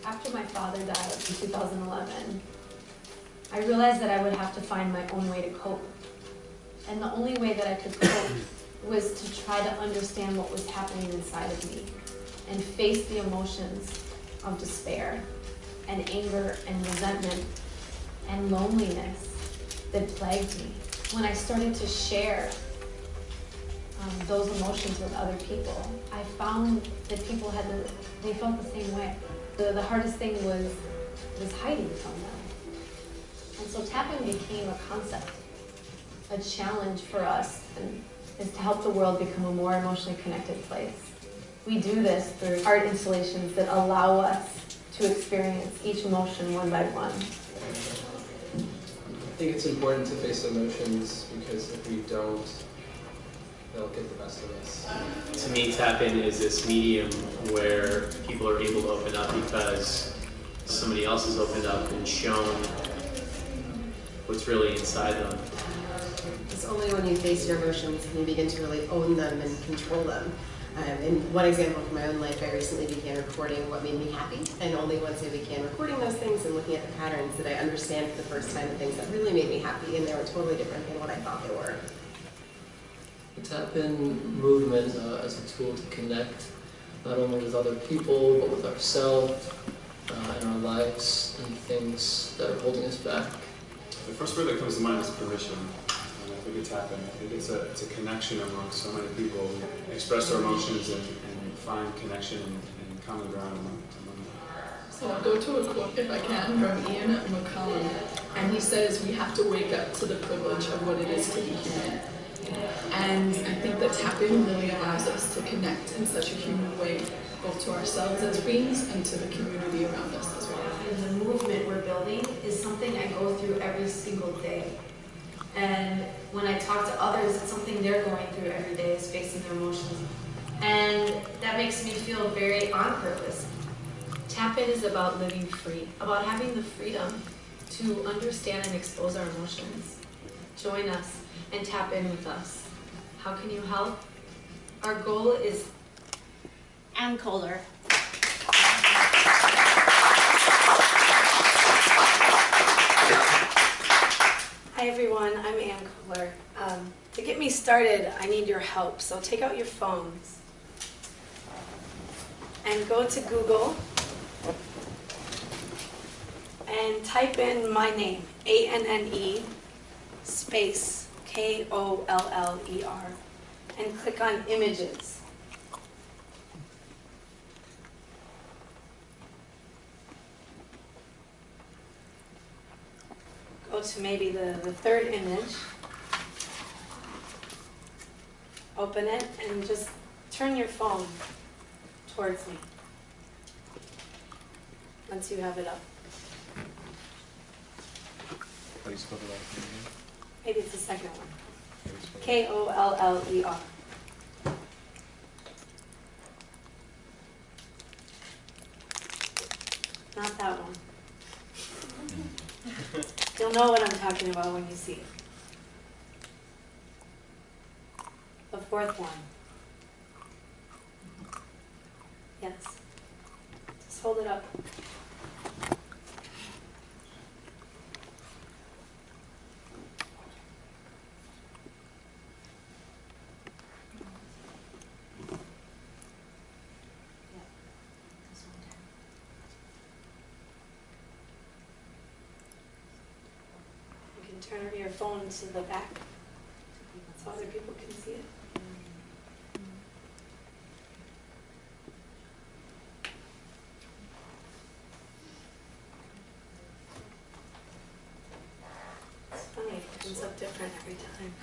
after my father died in 2011, I realized that I would have to find my own way to cope. And the only way that I could cope was to try to understand what was happening inside of me and face the emotions of despair and anger and resentment and loneliness that plagued me. When I started to share those emotions with other people, I found that people they felt the same way. The hardest thing was hiding from them. And so TAPIN became a concept, a challenge for us, and is to help the world become a more emotionally connected place. We do this through art installations that allow us to experience each emotion one by one. I think it's important to face emotions because if we don't, they'll get the best of us. To me, TAPIN is this medium where people are able to open up because somebody else has opened up and shown what's really inside them. It's only when you face your emotions can you begin to really own them and control them. And one example from my own life, I recently began recording what made me happy, and only once I began recording those things and looking at the patterns did I understand for the first time the things that really made me happy, and they were totally different than what I thought they were. The TAPIN movement as a tool to connect not only with other people, but with ourselves and our lives and things that are holding us back. The first word that comes to mind is permission. And I think it's TAPIN. I think it's a connection among so many people who express their emotions and find connection and common ground among them. So I'll go to a quote, if I can, from Ian McColler, and he says, "We have to wake up to the privilege of what it is to be human." And I think that TAPIN really allows us to connect in such a human way, both to ourselves as beings and to the community around us as well. And the movement we're building is something I go through every single day. And when I talk to others, it's something they're going through every day, is facing their emotions. And that makes me feel very on purpose. TAPIN is about living free, about having the freedom to understand and expose our emotions. Join us and tap in with us. How can you help? Our goal is Coller. Hi everyone, I'm Coller. To get me started, I need your help, so take out your phones and go to Google and type in my name, A-N-N-E, space K-O-L-L-E-R, and click on images. Go to maybe the third image, open it, and just turn your phone towards me once you have it up. How do you spell the last name again? Maybe it's the second one. K-O-L-L-E-R. Not that one. You'll know what I'm talking about when you see it. The fourth one. Yes. Just hold it up. Turn your phone to the back so other people can see it. It's funny, it comes up different every time.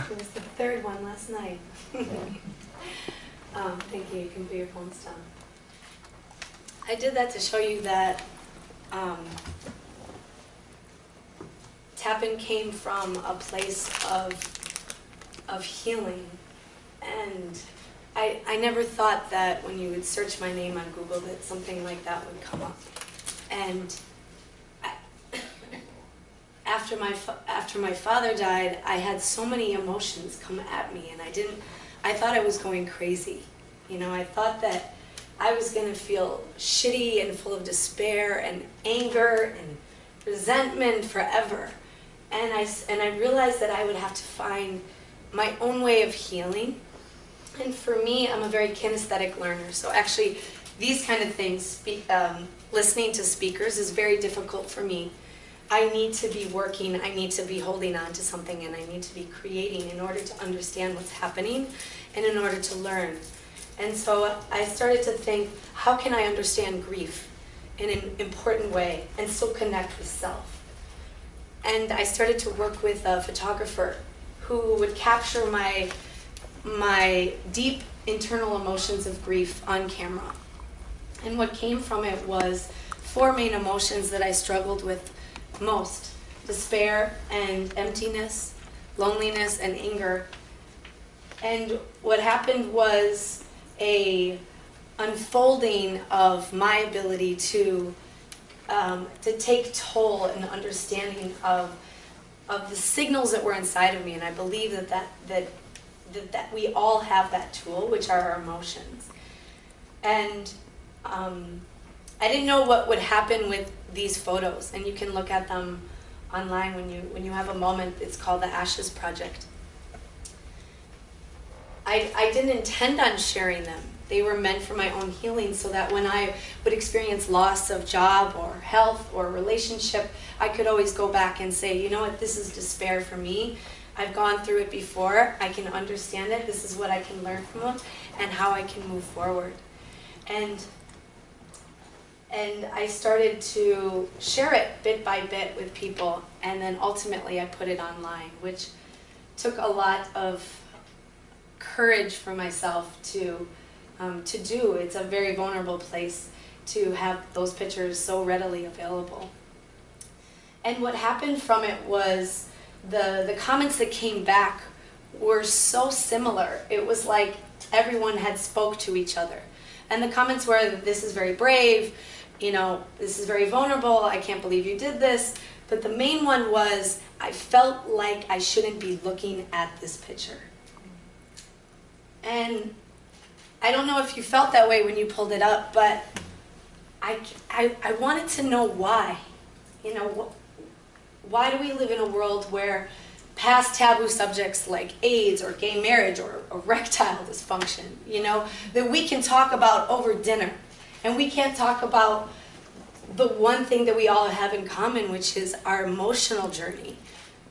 It was the third one last night. Thank you, you can put your phones down. I did that to show you that TAPIN came from a place of healing, and I never thought that when you would search my name on Google that something like that would come up. And after my father died, I had so many emotions come at me, and I thought I was going crazy. You know, I thought that I was going to feel shitty and full of despair and anger and resentment forever. And I realized that I would have to find my own way of healing. And for me, I'm a very kinesthetic learner. So actually, these kind of things, listening to speakers is very difficult for me. I need to be working, I need to be holding on to something, and I need to be creating in order to understand what's happening and in order to learn. And so I started to think, how can I understand grief in an important way and still connect with self? And I started to work with a photographer who would capture my deep internal emotions of grief on camera. And what came from it was 4 main emotions that I struggled with most: despair and emptiness, loneliness and anger. And what happened was a unfolding of my ability to take toll and understanding of the signals that were inside of me. And I believe that we all have that tool, which are our emotions. And I didn't know what would happen with these photos, and you can look at them online when you have a moment. It's called the Ashes Project. I didn't intend on sharing them. They were meant for my own healing, so that when I would experience loss of job or health or relationship, I could always go back and say, you know what, this is despair for me. I've gone through it before. I can understand it. This is what I can learn from it and how I can move forward. And I started to share it bit by bit with people, and then ultimately I put it online, which took a lot of courage for myself to do. It's a very vulnerable place to have those pictures so readily available. And what happened from it was the comments that came back were so similar. It was like everyone had spoke to each other. And the comments were, this is very brave, you know, this is very vulnerable, I can't believe you did this. But the main one was, I felt like I shouldn't be looking at this picture. And I don't know if you felt that way when you pulled it up, but I wanted to know why. You know, why do we live in a world where past taboo subjects like AIDS or gay marriage or erectile dysfunction, you know, that we can talk about over dinner, and we can't talk about the one thing that we all have in common, which is our emotional journey,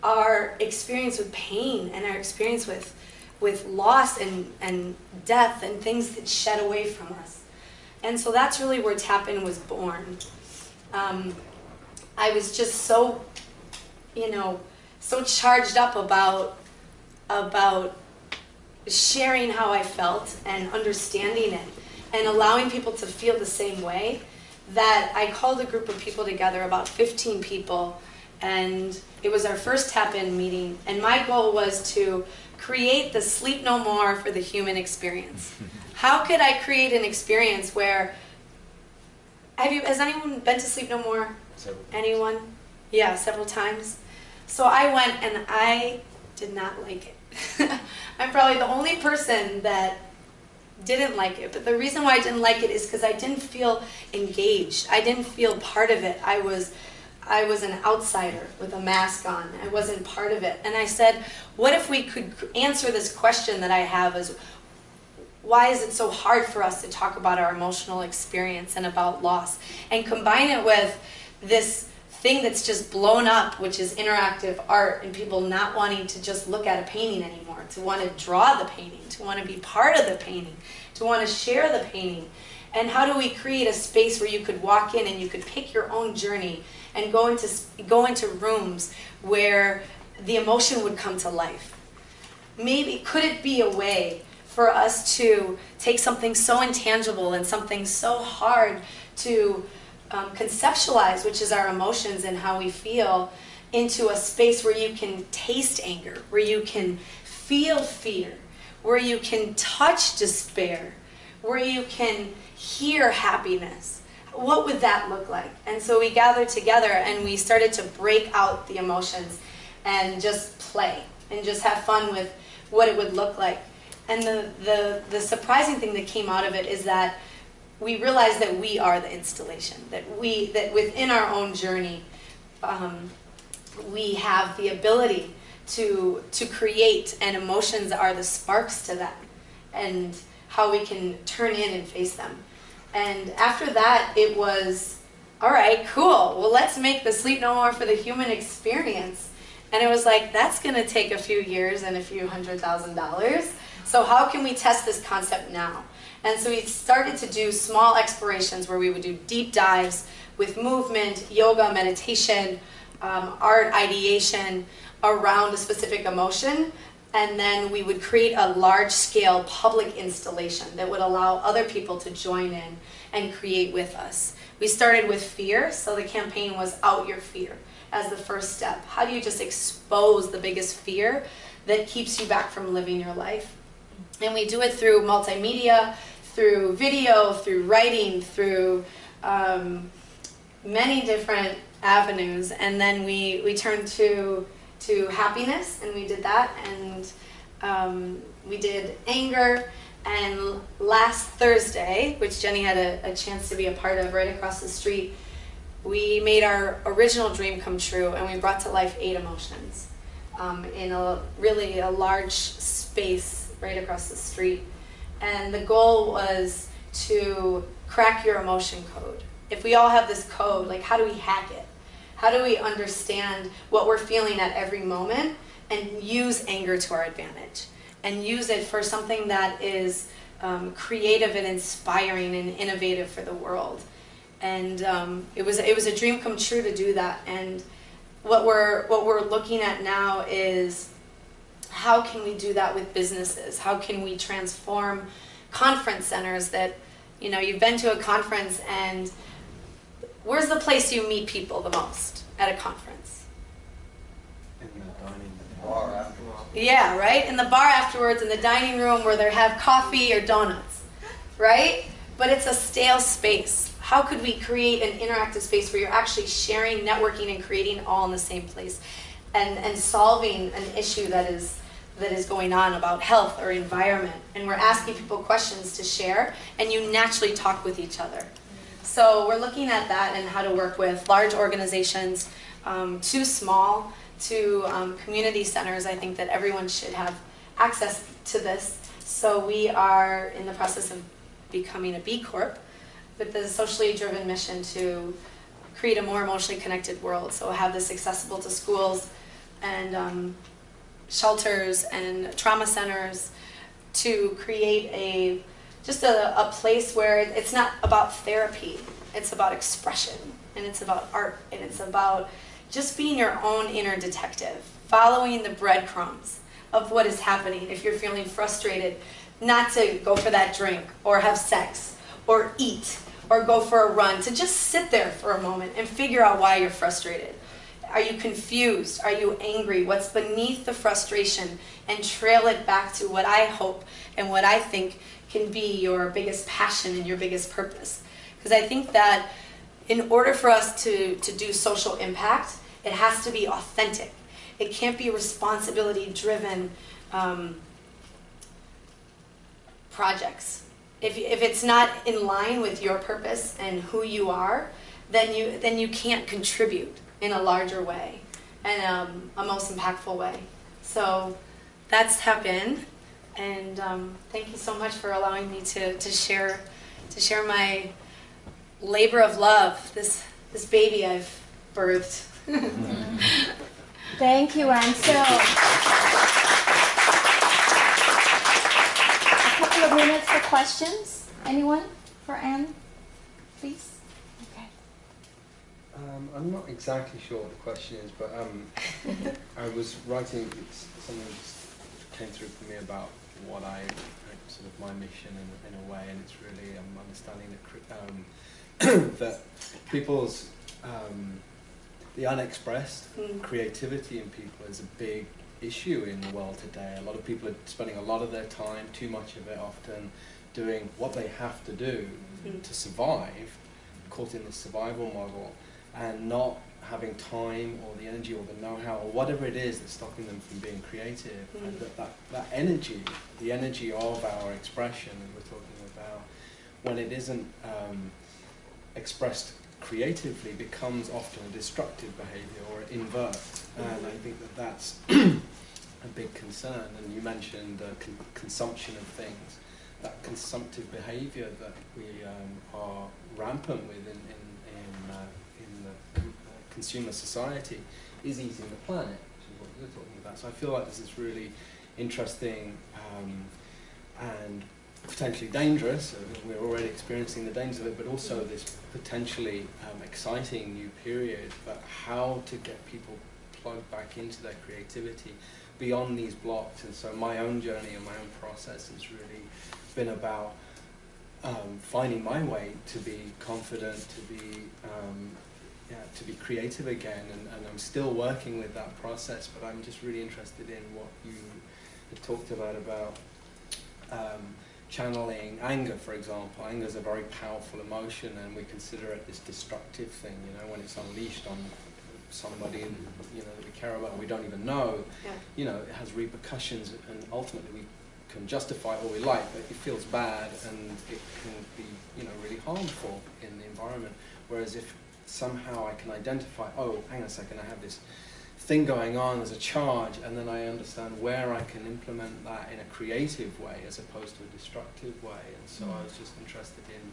our experience with pain, and our experience with loss and death and things that shed away from us. And so that's really where TAPIN was born. I was just so, you know, so charged up about sharing how I felt and understanding it and allowing people to feel the same way, that I called a group of people together, about 15 people, and it was our first TAPIN meeting, and my goal was to create the Sleep No More for the human experience. How could I create an experience where, has anyone been to Sleep No More? Anyone? Yeah, several times. So I went and I did not like it. I'm probably the only person that didn't like it, but the reason why I didn't like it is because I didn't feel engaged. I didn't feel part of it. I was an outsider with a mask on. I wasn't part of it. And I said, what if we could answer this question that I have, is why is it so hard for us to talk about our emotional experience and about loss, and combine it with this thing that's just blown up, which is interactive art, and people not wanting to just look at a painting anymore, to want to draw the painting, to want to be part of the painting, to want to share the painting. And how do we create a space where you could walk in and you could pick your own journey and go into rooms where the emotion would come to life? Maybe, could it be a way for us to take something so intangible and something so hard to conceptualize, which is our emotions and how we feel, into a space where you can taste anger, where you can feel fear, where you can touch despair, where you can hear happiness? What would that look like? And so we gathered together and we started to break out the emotions and just play and just have fun with what it would look like. And the surprising thing that came out of it is that we realize that we are the installation, that within our own journey, we have the ability to create, and emotions are the sparks to that, and how we can turn in and face them. And after that, it was, all right, cool, well, let's make the Sleep No More for the Human experience. And it was like, that's going to take a few years and a few $100,000. So how can we test this concept now? And so we started to do small explorations where we would do deep dives with movement, yoga, meditation, art, ideation around a specific emotion. And then we would create a large-scale public installation that would allow other people to join in and create with us. We started with fear, so the campaign was Out Your Fear as the first step. How do you just expose the biggest fear that keeps you back from living your life? And we do it through multimedia, through video, through writing, through many different avenues. And then we turned to happiness, and we did that, and we did anger. And last Thursday, which Jenny had a chance to be a part of right across the street, we made our original dream come true, and we brought to life 8 emotions in a large space right across the street. And the goal was to crack your emotion code. If we all have this code, like, how do we hack it? How do we understand what we're feeling at every moment and use anger to our advantage? And use it for something that is creative and inspiring and innovative for the world. And it was a dream come true to do that. And what we're looking at now is, how can we do that with businesses? How can we transform conference centers that, you know, you've been to a conference, and where's the place you meet people the most at a conference? In the dining bar afterwards. Yeah, right? In the bar afterwards, in the dining room where they have coffee or donuts, right? But it's a stale space. How could we create an interactive space where you're actually sharing, networking, and creating all in the same place, and solving an issue that is going on about health or environment? And we're asking people questions to share, and you naturally talk with each other. So we're looking at that and how to work with large organizations, too small, to community centers. I think that everyone should have access to this. So we are in the process of becoming a B Corp with the socially driven mission to create a more emotionally connected world. So have this accessible to schools and shelters and trauma centers, to create a place where it's not about therapy, it's about expression, and it's about art, and it's about just being your own inner detective, following the breadcrumbs of what is happening. If you're feeling frustrated, not to go for that drink, or have sex, or eat, or go for a run, to just sit there for a moment and figure out why you're frustrated. Are you confused? Are you angry? What's beneath the frustration? And trail it back to what I hope and what I think can be your biggest passion and your biggest purpose. Because I think that in order for us to do social impact, it has to be authentic. It can't be responsibility-driven projects. If it's not in line with your purpose and who you are, then you can't contribute in a larger way and a most impactful way. So that's TAPIN, and thank you so much for allowing me to share my labor of love, this baby I've birthed. Thank you, Anne. So, a couple of minutes for questions. Anyone for Anne, please? Okay. I'm not exactly sure what the question is, but I was writing, something just came through for me about what sort of my mission in a way, and it's really understanding that people's the unexpressed creativity in people is a big issue in the world today. A lot of people are spending a lot of their time, too much of it often, doing what they have to do to survive, caught in the survival model, and not having time or the energy or the know-how or whatever it is that's stopping them from being creative. And that energy, the energy of our expression that we're talking about, when it isn't expressed creatively, becomes often a destructive behaviour or invert. And I think that that's a big concern. And you mentioned consumption of things. That consumptive behaviour that we are rampant with in the consumer society is eating the planet, which is what you're talking about. So I feel like this is really interesting and potentially dangerous. We're already experiencing the dangers of it, but also this potentially exciting new period. But how to get people plugged back into their creativity beyond these blocks. And so my own journey and my own process has really been about finding my way to be confident, to be creative again, and I'm still working with that process. But I'm just really interested in what you had talked about channeling anger, for example. Anger is a very powerful emotion, and we consider it this destructive thing, you know, when it's unleashed on somebody, you know, that we care about, we don't even know. Yeah. You know, it has repercussions, and ultimately we can justify all we like, but it feels bad, and it can be, you know, really harmful in the environment. Whereas if somehow I can identify, oh, hang on a second, I have this thing going on, there's a charge, and then I understand where I can implement that in a creative way as opposed to a destructive way. And so I was just interested in,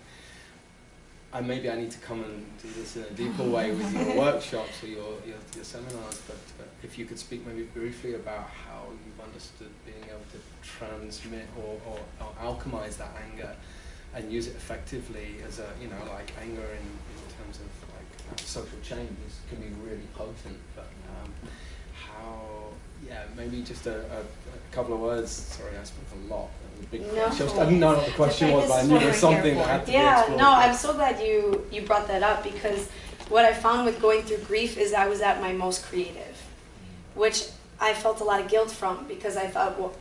and maybe I need to come and do this in a deeper way with your workshops or your seminars, but if you could speak maybe briefly about how you've understood being able to transmit or alchemize that anger and use it effectively as a, you know, like anger in terms of like social change can be really potent, but how, yeah, maybe just a couple of words. Sorry, I spoke a lot. That was a big question. I didn't know what the question was, but I knew there was something that had to be explored. No, I'm so glad you brought that up, because what I found with going through grief is I was at my most creative, which I felt a lot of guilt from, because I thought, well,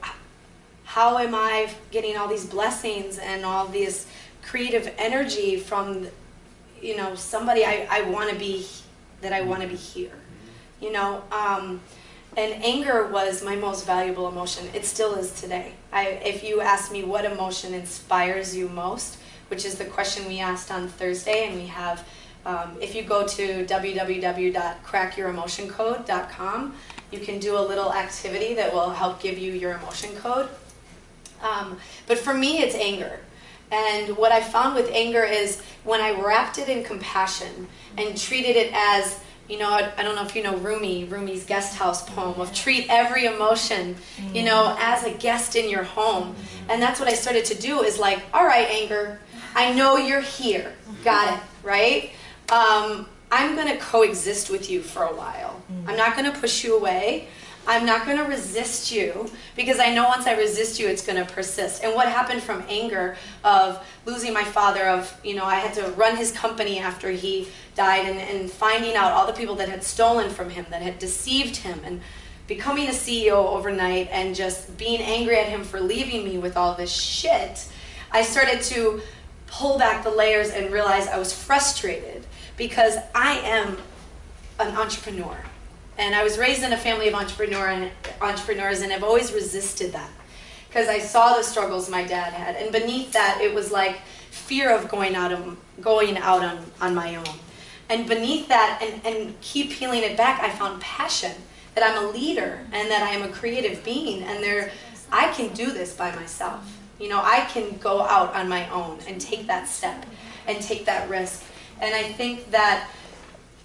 how am I getting all these blessings and all this creative energy from, you know, somebody I want to be, that I want to be here, you know. And anger was my most valuable emotion. It still is today. If you ask me what emotion inspires you most, which is the question we asked on Thursday, and we have, if you go to www.crackyouremotioncode.com, you can do a little activity that will help give you your emotion code. But for me, it's anger. And what I found with anger is when I wrapped it in compassion and treated it as, you know, I don't know if you know Rumi's guest house poem of treat every emotion, you know, as a guest in your home. And that's what I started to do, is like, all right, anger, I know you're here. Got it, right? I'm going to coexist with you for a while. I'm not going to push you away. I'm not going to resist you, because I know once I resist you, it's going to persist. And what happened from anger of losing my father, of, you know, I had to run his company after he died, and finding out all the people that had stolen from him, that had deceived him, and becoming a CEO overnight, and just being angry at him for leaving me with all this shit, I started to pull back the layers and realize I was frustrated, because I am an entrepreneur. And I was raised in a family of entrepreneurs, and I've always resisted that, because I saw the struggles my dad had, and beneath that it was like fear of going out on my own. And beneath that, and keep peeling it back, I found passion, that I'm a leader and that I am a creative being, and I can do this by myself. You know, I can go out on my own and take that step and take that risk. And I think that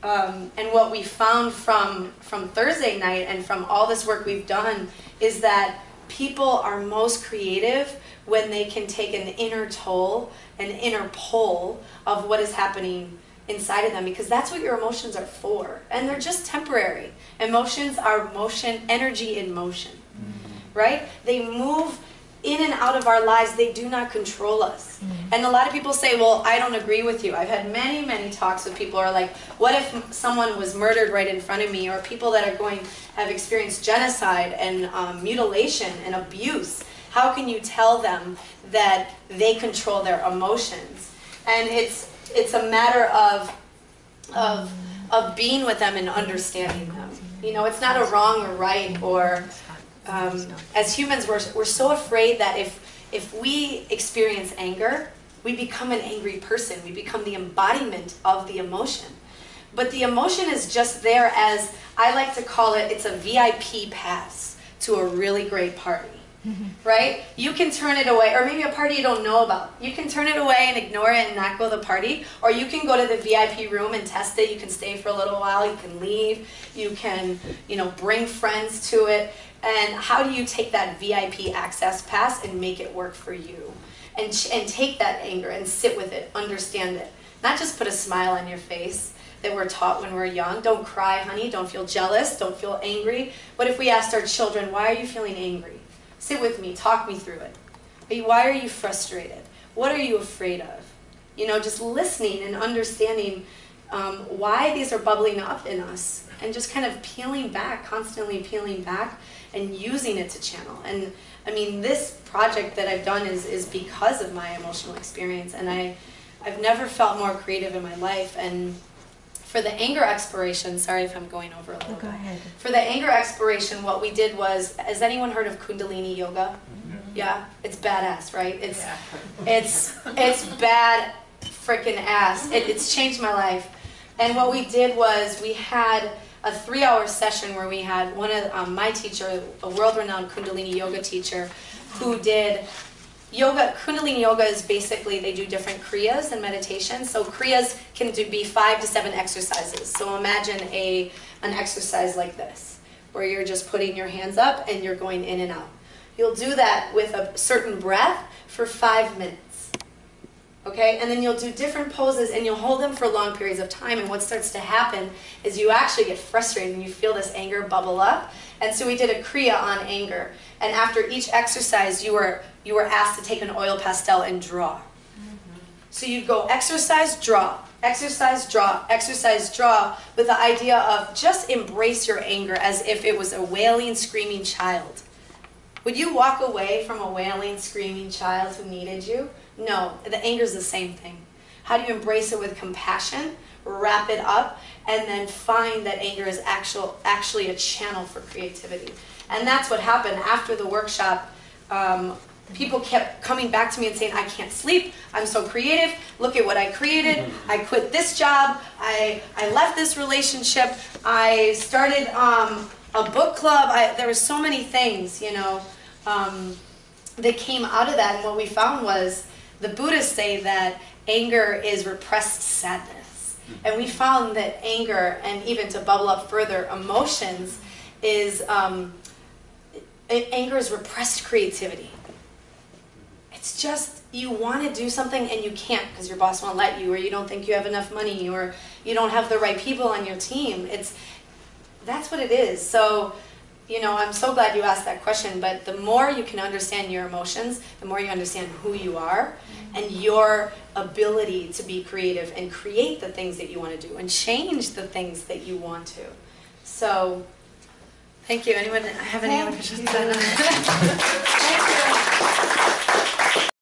and what we found from Thursday night and from all this work we've done is that people are most creative when they can take an inner toll, an inner pull of what is happening inside of them, because that's what your emotions are for. And they're just temporary. Emotions are motion, energy in motion, right? They move in and out of our lives. They do not control us. And a lot of people say, well, I don't agree with you. I've had many, many talks with people who are like, what if someone was murdered right in front of me, or people that have experienced genocide and mutilation and abuse? How can you tell them that they control their emotions? And it's a matter of being with them and understanding them. You know, it's not a wrong or right, or as humans, we're so afraid that if we experience anger, we become an angry person. We become the embodiment of the emotion. But the emotion is just there as, I like to call it, it's a VIP pass to a really great party. Right? You can turn it away, or maybe a party you don't know about. You can turn it away and ignore it and not go to the party, or you can go to the VIP room and test it. You can stay for a little while, you can leave, you can, bring friends to it. And how do you take that VIP access pass and make it work for you? And take that anger and sit with it, understand it. Not just put a smile on your face that we're taught when we're young. Don't cry, honey, don't feel jealous, don't feel angry. But if we asked our children, why are you feeling angry? Sit with me, talk me through it. Why are you frustrated? What are you afraid of? Just listening and understanding why these are bubbling up in us, and just kind of peeling back, constantly peeling back and using it to channel. And I mean, this project that I've done is because of my emotional experience, and I've never felt more creative in my life. And for the anger exploration, sorry if I'm going over a little bit. Go ahead. For the anger exploration, what we did was, has anyone heard of Kundalini yoga? Yeah, it's badass, right? It's bad freaking ass. It's changed my life. And what we did was we had a 3-hour session where we had one of my teacher, a world-renowned Kundalini yoga teacher, who did yoga. Kundalini yoga is basically, they do different kriyas and meditation. So kriyas can be 5 to 7 exercises. So imagine an exercise like this, where you're just putting your hands up and you're going in and out. You'll do that with a certain breath for 5 minutes. Okay, and then you'll do different poses and you'll hold them for long periods of time, and what starts to happen is you actually get frustrated and you feel this anger bubble up. And so we did a kriya on anger, and after each exercise you were asked to take an oil pastel and draw. So you'd go exercise, draw, exercise, draw, exercise, draw, with the idea of just embrace your anger as if it was a wailing, screaming child. Would you walk away from a wailing, screaming child who needed you? No, the anger is the same thing. How do you embrace it with compassion, wrap it up, and then find that anger is actually a channel for creativity? And that's what happened after the workshop. People kept coming back to me and saying, I can't sleep, I'm so creative, look at what I created, I quit this job, I left this relationship, I started a book club, there were so many things, that came out of that. And what we found was, the Buddhists say that anger is repressed sadness. And we found that anger, and even to bubble up further, emotions, anger is repressed creativity. It's just, you want to do something and you can't because your boss won't let you, or you don't think you have enough money, or you don't have the right people on your team. That's what it is. So, I'm so glad you asked that question, but the more you can understand your emotions, the more you understand who you are and your ability to be creative and create the things that you want to do and change the things that you want to. So, thank you. Anyone have any other questions?